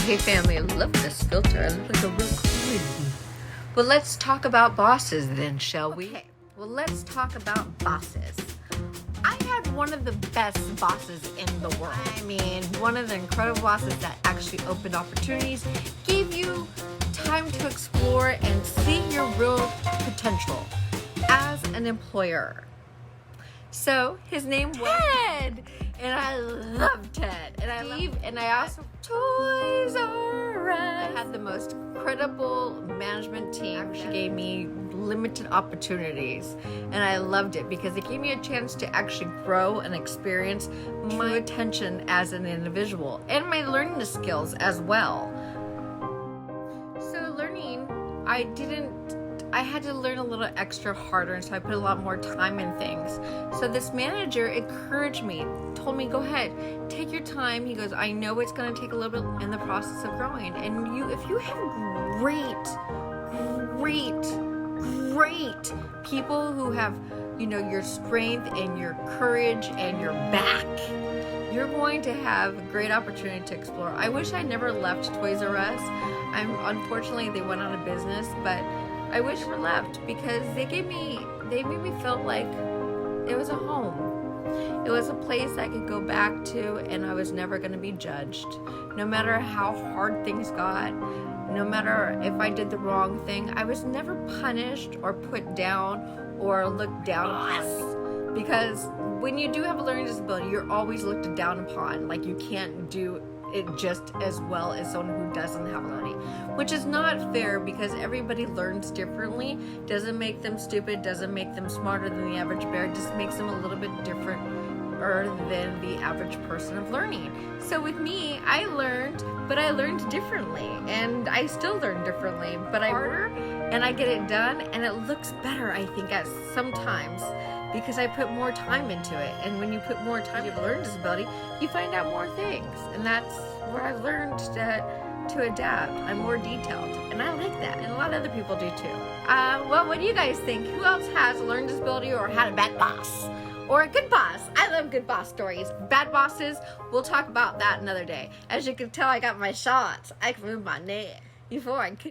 Hey family, I love this filter. I look like a real queen. Well, let's talk about bosses then, shall we? Okay, well, let's talk about bosses. I had one of the best bosses in the world. I mean, one of the incredible bosses that actually opened opportunities, gave you time to explore and see your real potential as an employer. So his name was Ted, and I loved Ted, and I also Toys R Us. I had the most incredible management team. She gave me limited opportunities, and I loved it because it gave me a chance to actually grow and experience my attention as an individual and my learning skills as well. So learning, I had to learn a little extra harder, and so I put a lot more time in things. So this manager encouraged me, told me, go ahead, take your time. He goes, I know it's going to take a little bit in the process of growing, and if you have great people who have, your strength and your courage and your back, you're going to have a great opportunity to explore. I wish I never left Toys R Us. Unfortunately, they went out of business, but I wish I left because they made me feel like it was a home. It was a place I could go back to, and I was never going to be judged. No matter how hard things got, no matter if I did the wrong thing, I was never punished or put down or looked down upon. Because when you do have a learning disability, you're always looked down upon. Like you can't do it just as well as someone who doesn't have a learning, which is not fair because everybody learns differently. Doesn't make them stupid, doesn't make them smarter than the average bear, just makes them a little bit different than the average person of learning. So with me, I learned differently, and I still learn differently, but I harder and I get it done, and it looks better, I think, at sometimes because I put more time into it. And when you put more time into a learning disability, you find out more things, and that's where I learned to adapt. I'm more detailed, and I like that, and a lot of other people do too. Well, what do you guys think? Who else has a learning disability or had a bad boss? Or a good boss? I love good boss stories. Bad bosses, we'll talk about that another day. As you can tell, I got my shots. I can move my neck before I could.